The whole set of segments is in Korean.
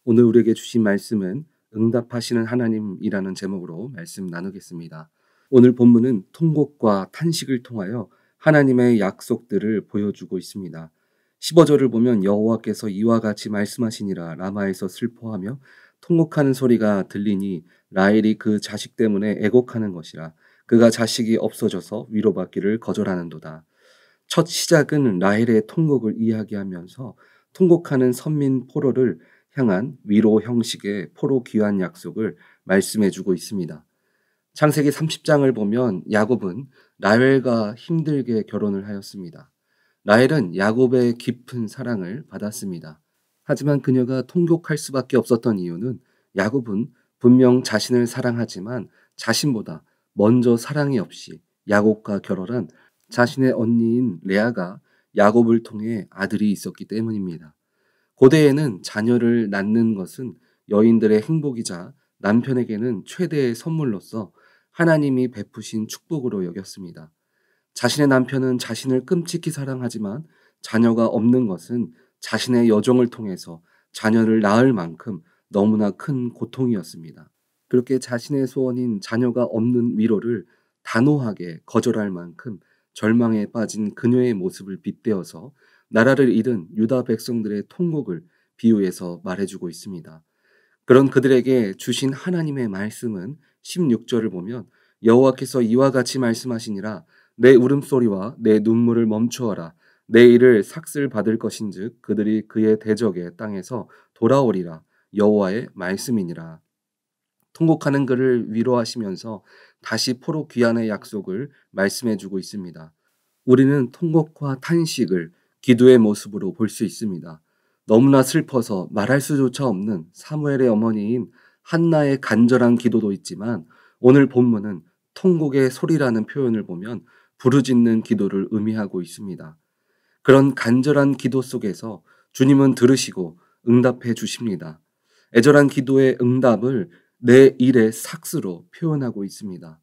오늘 우리에게 주신 말씀은 응답하시는 하나님이라는 제목으로 말씀 나누겠습니다. 오늘 본문은 통곡과 탄식을 통하여 하나님의 약속들을 보여주고 있습니다. 15절을 보면 여호와께서 이와 같이 말씀하시니라 라마에서 슬퍼하며 통곡하는 소리가 들리니 라헬이 그 자식 때문에 애곡하는 것이라 그가 자식이 없어져서 위로받기를 거절하는도다. 첫 시작은 라헬의 통곡을 이야기하면서 통곡하는 선민 포로를 향한 위로 형식의 포로 귀환 약속을 말씀해 주고 있습니다. 창세기 30장을 보면 야곱은 라헬과 힘들게 결혼을 하였습니다. 라헬은 야곱의 깊은 사랑을 받았습니다. 하지만 그녀가 통곡할 수밖에 없었던 이유는 야곱은 분명 자신을 사랑하지만 자신보다 먼저 사랑이 없이 야곱과 결혼한 자신의 언니인 레아가 야곱을 통해 아들이 있었기 때문입니다. 고대에는 자녀를 낳는 것은 여인들의 행복이자 남편에게는 최대의 선물로서 하나님이 베푸신 축복으로 여겼습니다. 자신의 남편은 자신을 끔찍히 사랑하지만 자녀가 없는 것은 자신의 여정을 통해서 자녀를 낳을 만큼 너무나 큰 고통이었습니다. 그렇게 자신의 소원인 자녀가 없는 위로를 단호하게 거절할 만큼 절망에 빠진 그녀의 모습을 빗대어서 나라를 잃은 유다 백성들의 통곡을 비유해서 말해주고 있습니다. 그런 그들에게 주신 하나님의 말씀은 16절을 보면 여호와께서 이와 같이 말씀하시니라 내 울음소리와 내 눈물을 멈추어라 내 일을 삭슬 받을 것인즉 그들이 그의 대적의 땅에서 돌아오리라 여호와의 말씀이니라. 통곡하는 그를 위로하시면서 다시 포로 귀환의 약속을 말씀해 주고 있습니다. 우리는 통곡과 탄식을 기도의 모습으로 볼 수 있습니다. 너무나 슬퍼서 말할 수조차 없는 사무엘의 어머니인 한나의 간절한 기도도 있지만 오늘 본문은 통곡의 소리라는 표현을 보면 부르짖는 기도를 의미하고 있습니다. 그런 간절한 기도 속에서 주님은 들으시고 응답해 주십니다. 애절한 기도의 응답을 내 일의 삭스로 표현하고 있습니다.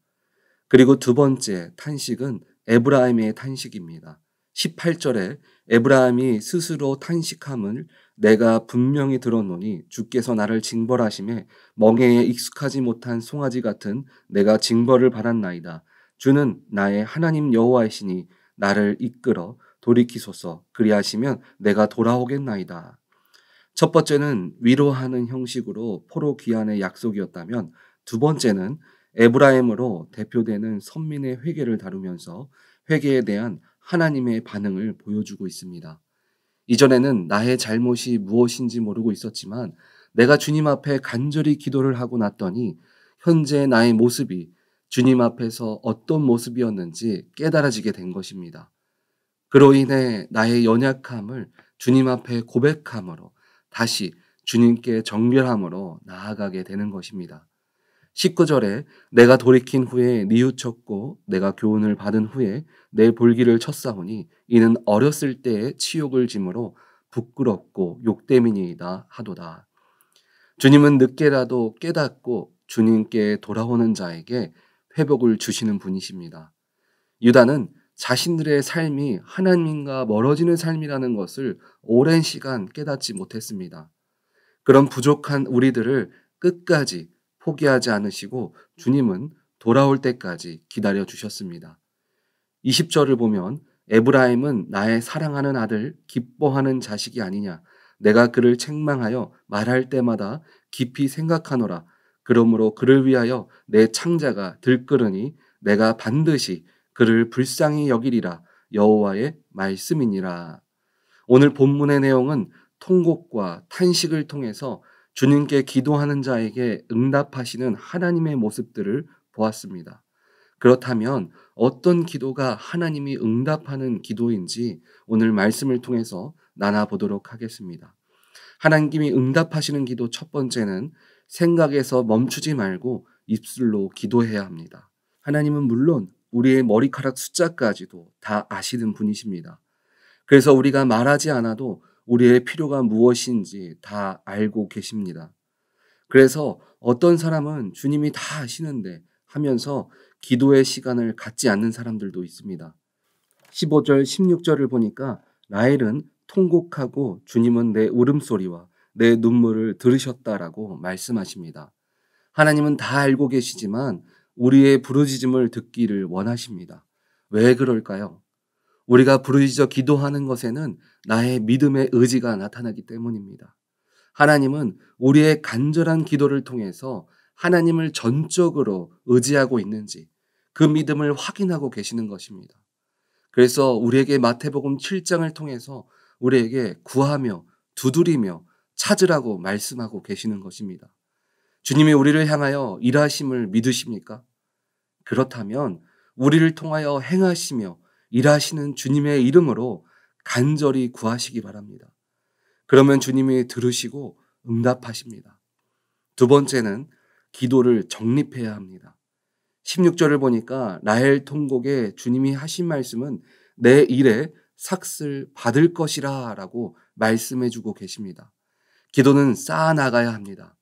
그리고 두 번째 탄식은 에브라임의 탄식입니다. 18절에 에브라임이 스스로 탄식함을 내가 분명히 들었노니 주께서 나를 징벌하심에 멍에에 익숙하지 못한 송아지 같은 내가 징벌을 받았나이다. 주는 나의 하나님 여호와이시니 나를 이끌어 돌이키소서 그리하시면 내가 돌아오겠나이다. 첫 번째는 위로하는 형식으로 포로 귀환의 약속이었다면 두 번째는 에브라임으로 대표되는 선민의 회개를 다루면서 회개에 대한 하나님의 반응을 보여주고 있습니다. 이전에는 나의 잘못이 무엇인지 모르고 있었지만 내가 주님 앞에 간절히 기도를 하고 났더니 현재 나의 모습이 주님 앞에서 어떤 모습이었는지 깨달아지게 된 것입니다. 그로 인해 나의 연약함을 주님 앞에 고백함으로 다시 주님께 정결함으로 나아가게 되는 것입니다. 19절에 내가 돌이킨 후에 뉘우쳤고 내가 교훈을 받은 후에 내 볼기를 쳤사오니 이는 어렸을 때의 치욕을 짐으로 부끄럽고 욕됨이니이다 하도다. 주님은 늦게라도 깨닫고 주님께 돌아오는 자에게 회복을 주시는 분이십니다. 유다는 자신들의 삶이 하나님과 멀어지는 삶이라는 것을 오랜 시간 깨닫지 못했습니다. 그런 부족한 우리들을 끝까지 포기하지 않으시고 주님은 돌아올 때까지 기다려 주셨습니다. 20절을 보면 에브라임은 나의 사랑하는 아들 기뻐하는 자식이 아니냐 내가 그를 책망하여 말할 때마다 깊이 생각하노라 그러므로 그를 위하여 내 창자가 들끓으니 내가 반드시 그를 불쌍히 여기리라 여호와의 말씀이니라. 오늘 본문의 내용은 통곡과 탄식을 통해서 주님께 기도하는 자에게 응답하시는 하나님의 모습들을 보았습니다. 그렇다면 어떤 기도가 하나님이 응답하는 기도인지 오늘 말씀을 통해서 나눠보도록 하겠습니다. 하나님이 응답하시는 기도 첫 번째는 생각에서 멈추지 말고 입술로 기도해야 합니다. 하나님은 물론 우리의 머리카락 숫자까지도 다 아시는 분이십니다. 그래서 우리가 말하지 않아도 우리의 필요가 무엇인지 다 알고 계십니다. 그래서 어떤 사람은 주님이 다 아시는데 하면서 기도의 시간을 갖지 않는 사람들도 있습니다. 15절, 16절을 보니까 라헬은 통곡하고 주님은 내 울음소리와 내 눈물을 들으셨다라고 말씀하십니다. 하나님은 다 알고 계시지만 우리의 부르짖음을 듣기를 원하십니다. 왜 그럴까요? 우리가 부르짖어 기도하는 것에는 나의 믿음의 의지가 나타나기 때문입니다. 하나님은 우리의 간절한 기도를 통해서 하나님을 전적으로 의지하고 있는지 그 믿음을 확인하고 계시는 것입니다. 그래서 우리에게 마태복음 7장을 통해서 우리에게 구하며 두드리며 찾으라고 말씀하고 계시는 것입니다. 주님이 우리를 향하여 일하심을 믿으십니까? 그렇다면 우리를 통하여 행하시며 일하시는 주님의 이름으로 간절히 구하시기 바랍니다. 그러면 주님이 들으시고 응답하십니다. 두 번째는 기도를 정립해야 합니다. 16절을 보니까 라헬 통곡에 주님이 하신 말씀은 내 일에 삭슬 받을 것이라 라고 말씀해 주고 계십니다. 기도는 쌓아나가야 합니다.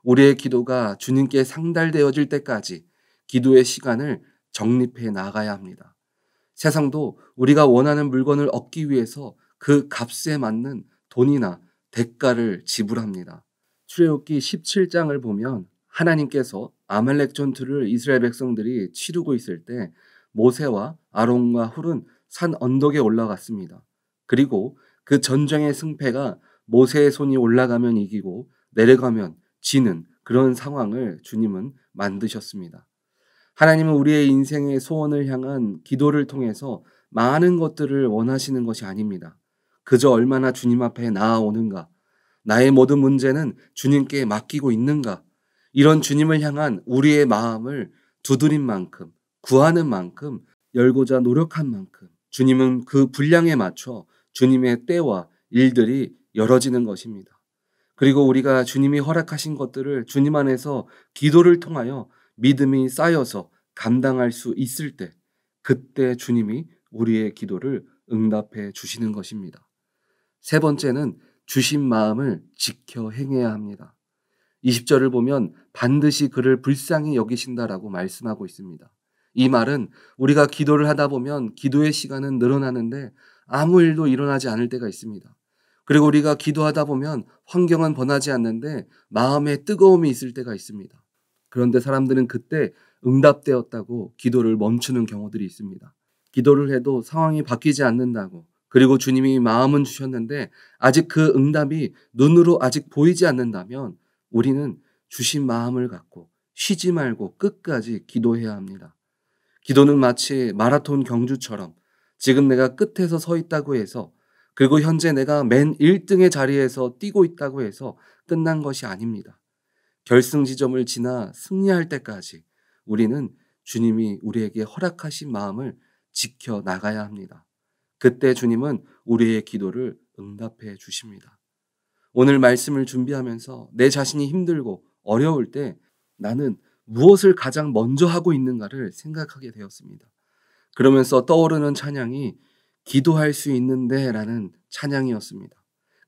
우리의 기도가 주님께 상달되어질 때까지 기도의 시간을 정립해 나가야 합니다. 세상도 우리가 원하는 물건을 얻기 위해서 그 값에 맞는 돈이나 대가를 지불합니다. 출애굽기 17장을 보면 하나님께서 아말렉 전투를 이스라엘 백성들이 치르고 있을 때 모세와 아론과 훌은 산 언덕에 올라갔습니다. 그리고 그 전쟁의 승패가 모세의 손이 올라가면 이기고 내려가면 지는 그런 상황을 주님은 만드셨습니다. 하나님은 우리의 인생의 소원을 향한 기도를 통해서 많은 것들을 원하시는 것이 아닙니다. 그저 얼마나 주님 앞에 나아오는가, 나의 모든 문제는 주님께 맡기고 있는가, 이런 주님을 향한 우리의 마음을 두드린 만큼, 구하는 만큼, 열고자 노력한 만큼 주님은 그 분량에 맞춰 주님의 때와 일들이 열어지는 것입니다. 그리고 우리가 주님이 허락하신 것들을 주님 안에서 기도를 통하여 믿음이 쌓여서 감당할 수 있을 때, 그때 주님이 우리의 기도를 응답해 주시는 것입니다. 세 번째는 주신 마음을 지켜 행해야 합니다. 20절을 보면 반드시 그를 불쌍히 여기신다라고 말씀하고 있습니다. 이 말은 우리가 기도를 하다 보면 기도의 시간은 늘어나는데 아무 일도 일어나지 않을 때가 있습니다. 그리고 우리가 기도하다 보면 환경은 변하지 않는데 마음에 뜨거움이 있을 때가 있습니다. 그런데 사람들은 그때 응답되었다고 기도를 멈추는 경우들이 있습니다. 기도를 해도 상황이 바뀌지 않는다고, 그리고 주님이 마음은 주셨는데 아직 그 응답이 눈으로 아직 보이지 않는다면 우리는 주신 마음을 갖고 쉬지 말고 끝까지 기도해야 합니다. 기도는 마치 마라톤 경주처럼 지금 내가 끝에서 서 있다고 해서, 그리고 현재 내가 맨 1등의 자리에서 뛰고 있다고 해서 끝난 것이 아닙니다. 결승 지점을 지나 승리할 때까지 우리는 주님이 우리에게 허락하신 마음을 지켜 나가야 합니다. 그때 주님은 우리의 기도를 응답해 주십니다. 오늘 말씀을 준비하면서 내 자신이 힘들고 어려울 때 나는 무엇을 가장 먼저 하고 있는가를 생각하게 되었습니다. 그러면서 떠오르는 찬양이 기도할 수 있는데 라는 찬양이었습니다.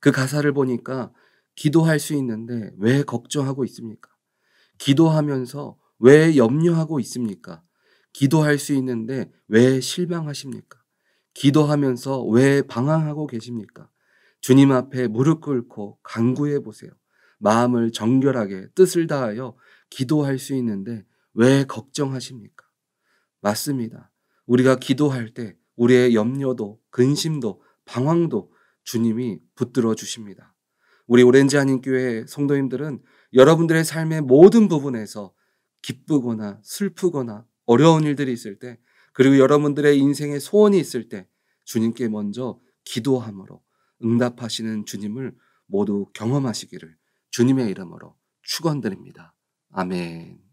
그 가사를 보니까 기도할 수 있는데 왜 걱정하고 있습니까? 기도하면서 왜 염려하고 있습니까? 기도할 수 있는데 왜 실망하십니까? 기도하면서 왜 방황하고 계십니까? 주님 앞에 무릎 꿇고 간구해 보세요. 마음을 정결하게 뜻을 다하여 기도할 수 있는데 왜 걱정하십니까? 맞습니다. 우리가 기도할 때 우리의 염려도 근심도 방황도 주님이 붙들어 주십니다. 우리 오렌지 한인교회 성도님들은 여러분들의 삶의 모든 부분에서 기쁘거나 슬프거나 어려운 일들이 있을 때, 그리고 여러분들의 인생의 소원이 있을 때 주님께 먼저 기도함으로 응답하시는 주님을 모두 경험하시기를 주님의 이름으로 축원드립니다. 아멘.